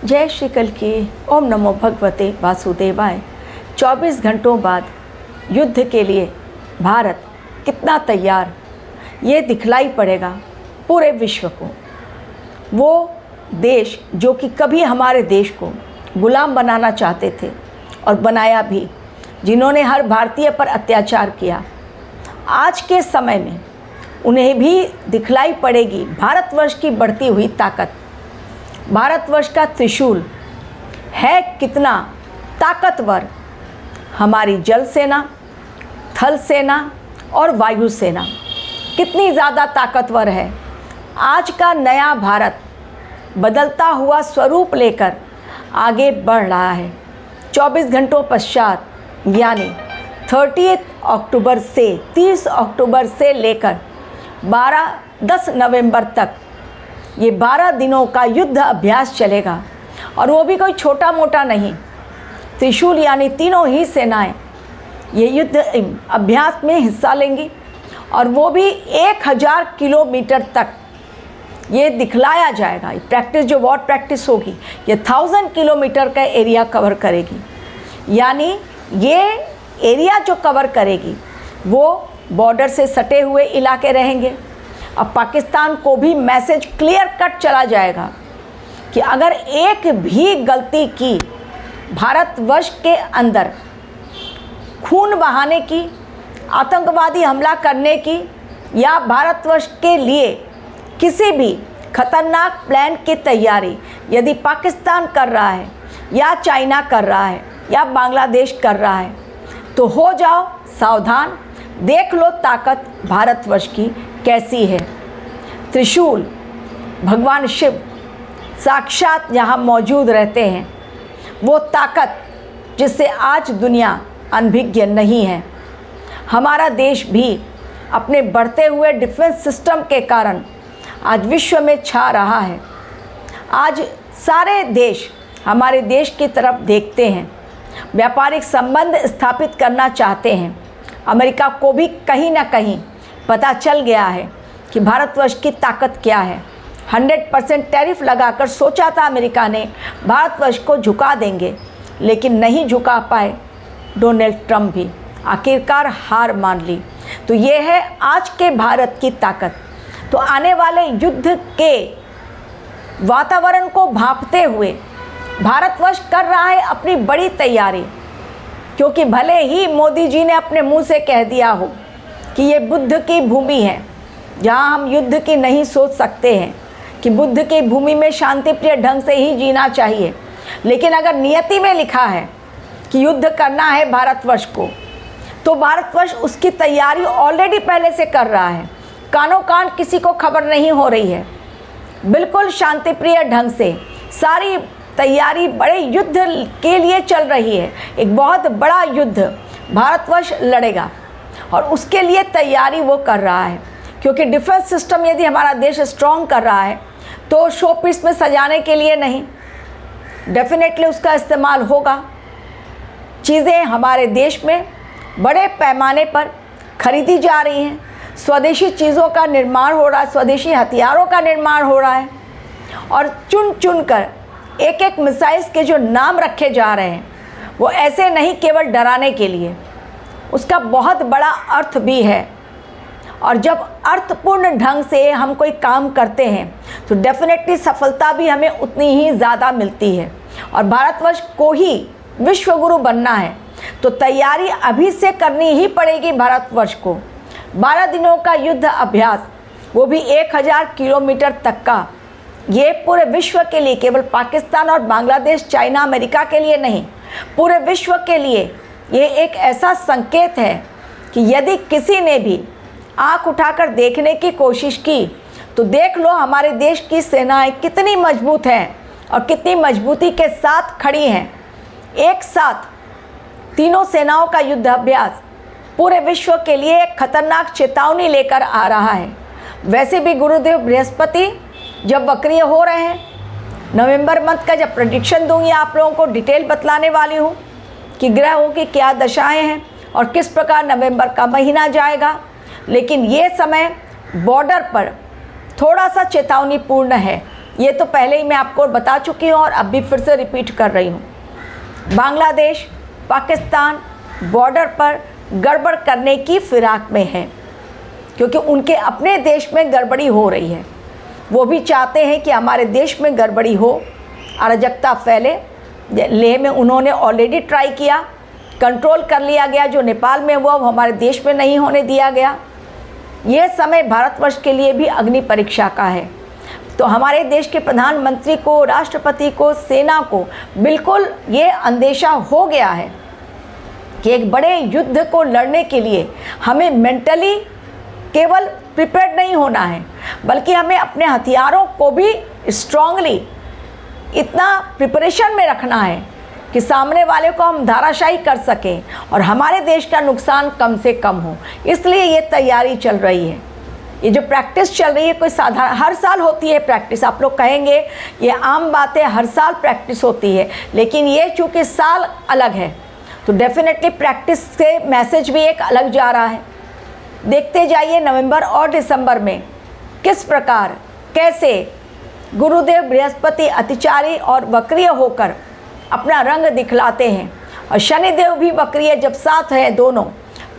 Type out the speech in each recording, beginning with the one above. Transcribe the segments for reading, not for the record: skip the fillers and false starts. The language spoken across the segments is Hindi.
जय श्री कल्कि। ओम नमो भगवते वासुदेवाय। 24 घंटों बाद युद्ध के लिए भारत कितना तैयार, ये दिखलाई पड़ेगा पूरे विश्व को। वो देश जो कि कभी हमारे देश को गुलाम बनाना चाहते थे और बनाया भी, जिन्होंने हर भारतीय पर अत्याचार किया, आज के समय में उन्हें भी दिखलाई पड़ेगी भारतवर्ष की बढ़ती हुई ताकत। भारतवर्ष का त्रिशूल है कितना ताकतवर। हमारी जल सेना, थल सेना और वायु सेना कितनी ज़्यादा ताकतवर है। आज का नया भारत बदलता हुआ स्वरूप लेकर आगे बढ़ रहा है। 24 घंटों पश्चात यानी 30 अक्टूबर से 30 अक्टूबर से लेकर 10 नवंबर तक ये 12 दिनों का युद्ध अभ्यास चलेगा। और वो भी कोई छोटा मोटा नहीं। त्रिशूल यानी तीनों ही सेनाएं ये युद्ध अभ्यास में हिस्सा लेंगी और वो भी 1000 किलोमीटर तक ये दिखलाया जाएगा। प्रैक्टिस जो वॉर प्रैक्टिस होगी ये 1000 किलोमीटर का एरिया कवर करेगी। यानी ये एरिया जो कवर करेगी वो बॉर्डर से सटे हुए इलाके रहेंगे। अब पाकिस्तान को भी मैसेज क्लियर कट चला जाएगा कि अगर एक भी गलती की, भारतवर्ष के अंदर खून बहाने की, आतंकवादी हमला करने की या भारतवर्ष के लिए किसी भी खतरनाक प्लान की तैयारी यदि पाकिस्तान कर रहा है या चाइना कर रहा है या बांग्लादेश कर रहा है, तो हो जाओ सावधान। देख लो ताकत भारतवर्ष की कैसी है। त्रिशूल भगवान शिव साक्षात यहाँ मौजूद रहते हैं। वो ताकत जिससे आज दुनिया अनभिज्ञ नहीं है। हमारा देश भी अपने बढ़ते हुए डिफेंस सिस्टम के कारण आज विश्व में छा रहा है। आज सारे देश हमारे देश की तरफ देखते हैं, व्यापारिक संबंध स्थापित करना चाहते हैं। अमेरिका को भी कहीं ना कहीं पता चल गया है कि भारतवर्ष की ताकत क्या है। 100% टैरिफ लगाकर सोचा था अमेरिका ने भारतवर्ष को झुका देंगे, लेकिन नहीं झुका पाए। डोनाल्ड ट्रंप भी आखिरकार हार मान ली। तो ये है आज के भारत की ताकत। तो आने वाले युद्ध के वातावरण को भांपते हुए भारतवर्ष कर रहा है अपनी बड़ी तैयारी। क्योंकि भले ही मोदी जी ने अपने मुंह से कह दिया हो कि ये बुद्ध की भूमि है जहां हम युद्ध की नहीं सोच सकते हैं, कि बुद्ध की भूमि में शांतिप्रिय ढंग से ही जीना चाहिए, लेकिन अगर नियति में लिखा है कि युद्ध करना है भारतवर्ष को, तो भारतवर्ष उसकी तैयारी ऑलरेडी पहले से कर रहा है। कानों कान किसी को खबर नहीं हो रही है। बिल्कुल शांतिप्रिय ढंग से सारी तैयारी बड़े युद्ध के लिए चल रही है। एक बहुत बड़ा युद्ध भारतवर्ष लड़ेगा और उसके लिए तैयारी वो कर रहा है। क्योंकि डिफेंस सिस्टम यदि हमारा देश स्ट्रॉन्ग कर रहा है तो शो पीस में सजाने के लिए नहीं, डेफिनेटली उसका इस्तेमाल होगा। चीज़ें हमारे देश में बड़े पैमाने पर खरीदी जा रही हैं। स्वदेशी चीज़ों का निर्माण हो रहा है, स्वदेशी हथियारों का निर्माण हो रहा है। और चुन चुन कर एक एक मिसाइल्स के जो नाम रखे जा रहे हैं वो ऐसे नहीं केवल डराने के लिए, उसका बहुत बड़ा अर्थ भी है। और जब अर्थपूर्ण ढंग से हम कोई काम करते हैं तो डेफिनेटली सफलता भी हमें उतनी ही ज़्यादा मिलती है। और भारतवर्ष को ही विश्वगुरु बनना है तो तैयारी अभी से करनी ही पड़ेगी भारतवर्ष को। 12 दिनों का युद्ध अभ्यास, वो भी 1000 किलोमीटर तक का, ये पूरे विश्व के लिए, केवल पाकिस्तान और बांग्लादेश, चाइना, अमेरिका के लिए नहीं, पूरे विश्व के लिए ये एक ऐसा संकेत है कि यदि किसी ने भी आँख उठाकर देखने की कोशिश की तो देख लो हमारे देश की सेनाएं कितनी मजबूत हैं और कितनी मजबूती के साथ खड़ी हैं। एक साथ तीनों सेनाओं का युद्ध अभ्यास पूरे विश्व के लिए एक खतरनाक चेतावनी लेकर आ रहा है। वैसे भी गुरुदेव बृहस्पति जब वक्रीय हो रहे हैं, नवंबर मंथ का जब प्रेडिक्शन दूंगी आप लोगों को डिटेल बतलाने वाली हूँ कि ग्रहों की क्या दशाएं हैं और किस प्रकार नवंबर का महीना जाएगा। लेकिन ये समय बॉर्डर पर थोड़ा सा चेतावनीपूर्ण है। ये तो पहले ही मैं आपको बता चुकी हूँ और अब भी फिर से रिपीट कर रही हूँ। बांग्लादेश पाकिस्तान बॉर्डर पर गड़बड़ करने की फिराक में है, क्योंकि उनके अपने देश में गड़बड़ी हो रही है। वो भी चाहते हैं कि हमारे देश में गड़बड़ी हो, अराजकता फैले। लेह में उन्होंने ऑलरेडी ट्राई किया, कंट्रोल कर लिया गया। जो नेपाल में हुआ वो हमारे देश में नहीं होने दिया गया। ये समय भारतवर्ष के लिए भी अग्नि परीक्षा का है। तो हमारे देश के प्रधानमंत्री को, राष्ट्रपति को, सेना को बिल्कुल ये अंदेशा हो गया है कि एक बड़े युद्ध को लड़ने के लिए हमें मेंटली केवल प्रिपेयर्ड नहीं होना है, बल्कि हमें अपने हथियारों को भी स्ट्रांगली इतना प्रिपरेशन में रखना है कि सामने वाले को हम धाराशायी कर सकें और हमारे देश का नुकसान कम से कम हो। इसलिए ये तैयारी चल रही है। ये जो प्रैक्टिस चल रही है कोई साधारण, हर साल होती है प्रैक्टिस। आप लोग कहेंगे ये आम बात है, हर साल प्रैक्टिस होती है, लेकिन ये चूँकि साल अलग है तो डेफिनेटली प्रैक्टिस से मैसेज भी एक अलग जा रहा है। देखते जाइए नवंबर और दिसंबर में किस प्रकार कैसे गुरुदेव बृहस्पति अतिचारी और वक्रीय होकर अपना रंग दिखलाते हैं, और शनिदेव भी वक्रीय जब साथ हैं दोनों,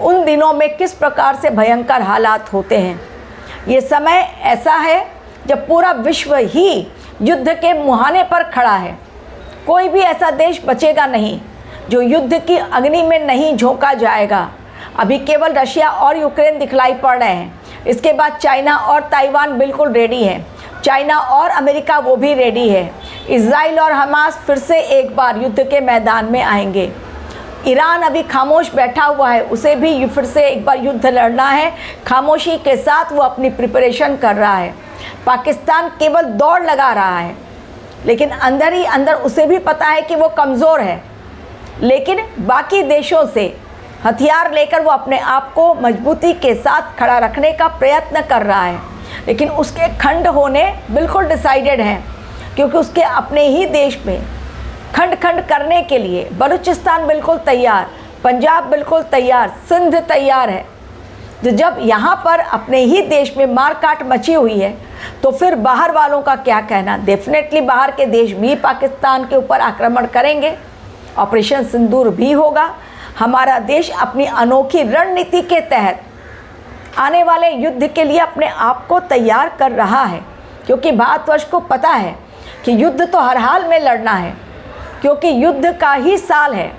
उन दिनों में किस प्रकार से भयंकर हालात होते हैं। ये समय ऐसा है जब पूरा विश्व ही युद्ध के मुहाने पर खड़ा है। कोई भी ऐसा देश बचेगा नहीं जो युद्ध की अग्नि में नहीं झोंका जाएगा। अभी केवल रशिया और यूक्रेन दिखलाई पड़ रहे हैं, इसके बाद चाइना और ताइवान बिल्कुल रेडी है। चाइना और अमेरिका वो भी रेडी है। इजराइल और हमास फिर से एक बार युद्ध के मैदान में आएंगे। ईरान अभी खामोश बैठा हुआ है, उसे भी फिर से एक बार युद्ध लड़ना है। खामोशी के साथ वो अपनी प्रिपरेशन कर रहा है। पाकिस्तान केवल दौड़ लगा रहा है, लेकिन अंदर ही अंदर उसे भी पता है कि वो कमज़ोर है, लेकिन बाकी देशों से हथियार लेकर वो अपने आप को मजबूती के साथ खड़ा रखने का प्रयत्न कर रहा है। लेकिन उसके खंड होने बिल्कुल डिसाइडेड हैं, क्योंकि उसके अपने ही देश में खंड खंड करने के लिए बलूचिस्तान बिल्कुल तैयार, पंजाब बिल्कुल तैयार, सिंध तैयार है। तो जब यहाँ पर अपने ही देश में मार काट मची हुई है तो फिर बाहर वालों का क्या कहना। डेफिनेटली बाहर के देश भी पाकिस्तान के ऊपर आक्रमण करेंगे, ऑपरेशन सिंदूर भी होगा। हमारा देश अपनी अनोखी रणनीति के तहत आने वाले युद्ध के लिए अपने आप को तैयार कर रहा है, क्योंकि भारतवर्ष को पता है कि युद्ध तो हर हाल में लड़ना है, क्योंकि युद्ध का ही साल है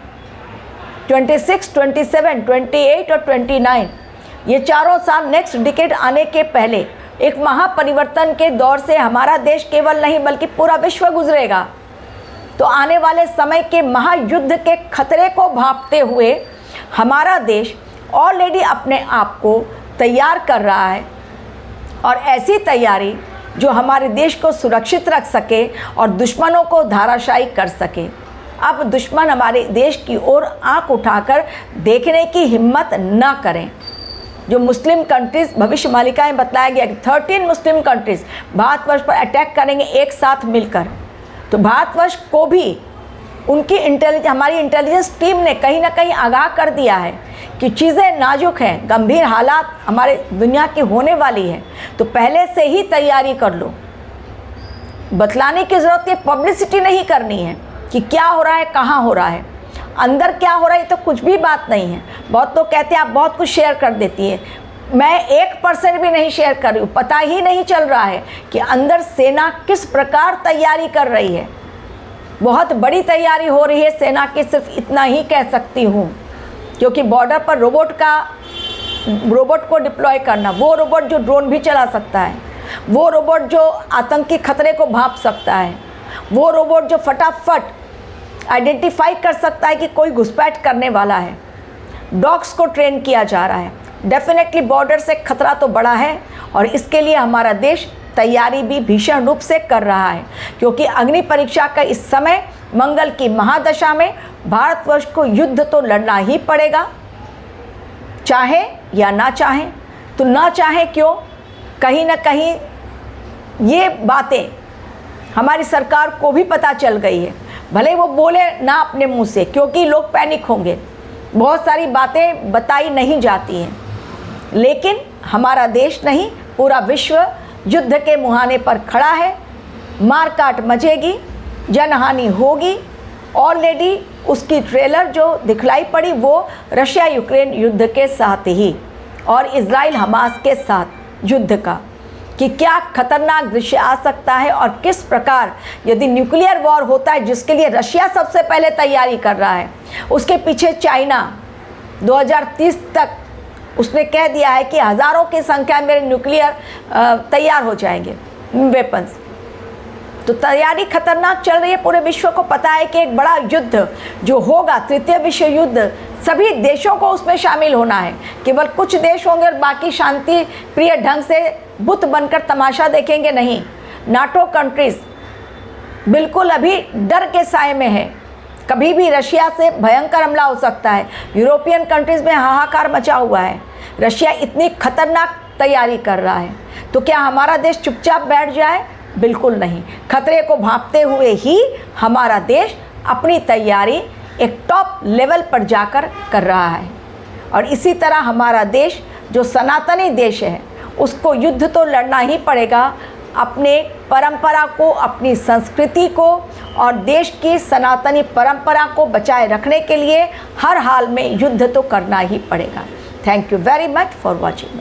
26, 27, 28 और 29। ये चारों साल नेक्स्ट डिकेड आने के पहले एक महापरिवर्तन के दौर से हमारा देश केवल नहीं बल्कि पूरा विश्व गुजरेगा। तो आने वाले समय के महायुद्ध के खतरे को भांपते हुए हमारा देश ऑलरेडी अपने आप को तैयार कर रहा है, और ऐसी तैयारी जो हमारे देश को सुरक्षित रख सके और दुश्मनों को धाराशायी कर सके। अब दुश्मन हमारे देश की ओर आंख उठाकर देखने की हिम्मत न करें। जो मुस्लिम कंट्रीज़ भविष्य मालिकाएँ बतलाया गया कि 13 मुस्लिम कंट्रीज़ भारतवर्ष पर अटैक करेंगे एक साथ मिलकर, तो भारतवर्ष को भी उनकी हमारी इंटेलिजेंस टीम ने कहीं ना कहीं आगाह कर दिया है कि चीज़ें नाजुक हैं, गंभीर हालात हमारे दुनिया की होने वाली है। तो पहले से ही तैयारी कर लो। बतलाने की ज़रूरत है, पब्लिसिटी नहीं करनी है कि क्या हो रहा है, कहाँ हो रहा है, अंदर क्या हो रहा है, तो कुछ भी बात नहीं है। बहुत लोग कहते हैं आप बहुत कुछ शेयर कर देती है, मैं 1% भी नहीं शेयर कर रही हूँ। पता ही नहीं चल रहा है कि अंदर सेना किस प्रकार तैयारी कर रही है। बहुत बड़ी तैयारी हो रही है सेना की, सिर्फ इतना ही कह सकती हूँ, क्योंकि बॉर्डर पर रोबोट को डिप्लॉय करना, वो रोबोट जो ड्रोन भी चला सकता है, वो रोबोट जो आतंकी खतरे को भांप सकता है, वो रोबोट जो फटाफट आइडेंटिफाई कर सकता है कि कोई घुसपैठ करने वाला है। डॉग्स को ट्रेन किया जा रहा है। डेफिनेटली बॉर्डर से खतरा तो बड़ा है, और इसके लिए हमारा देश तैयारी भी भीषण रूप से कर रहा है, क्योंकि अग्नि परीक्षा का इस समय मंगल की महादशा में भारतवर्ष को युद्ध तो लड़ना ही पड़ेगा, चाहे या ना चाहे। तो ना चाहे क्यों, कहीं ना कहीं ये बातें हमारी सरकार को भी पता चल गई है, भले वो बोले ना अपने मुंह से, क्योंकि लोग पैनिक होंगे, बहुत सारी बातें बताई नहीं जाती हैं। लेकिन हमारा देश नहीं, पूरा विश्व युद्ध के मुहाने पर खड़ा है। मारकाट मचेगी, जनहानि होगी। ऑलरेडी उसकी ट्रेलर जो दिखलाई पड़ी वो रशिया यूक्रेन युद्ध के साथ ही और इजराइल हमास के साथ युद्ध का, कि क्या खतरनाक दृश्य आ सकता है और किस प्रकार यदि न्यूक्लियर वॉर होता है, जिसके लिए रशिया सबसे पहले तैयारी कर रहा है, उसके पीछे चाइना 2030 तक उसने कह दिया है कि हज़ारों की संख्या में मेरे न्यूक्लियर तैयार हो जाएंगे वेपन्स। तो तैयारी खतरनाक चल रही है। पूरे विश्व को पता है कि एक बड़ा युद्ध जो होगा, तृतीय विश्व युद्ध, सभी देशों को उसमें शामिल होना है। केवल कुछ देश होंगे और बाकी शांति प्रिय ढंग से बुत बनकर तमाशा देखेंगे, नहीं। नाटो कंट्रीज बिल्कुल अभी डर के साए में है, कभी भी रशिया से भयंकर हमला हो सकता है। यूरोपियन कंट्रीज़ में हाहाकार मचा हुआ है, रशिया इतनी खतरनाक तैयारी कर रहा है। तो क्या हमारा देश चुपचाप बैठ जाए? बिल्कुल नहीं। खतरे को भांपते हुए ही हमारा देश अपनी तैयारी एक टॉप लेवल पर जाकर कर रहा है। और इसी तरह हमारा देश जो सनातनी देश है, उसको युद्ध तो लड़ना ही पड़ेगा, अपने परंपरा को, अपनी संस्कृति को और देश की सनातनी परंपरा को बचाए रखने के लिए हर हाल में युद्ध तो करना ही पड़ेगा। Thank you very much for watching.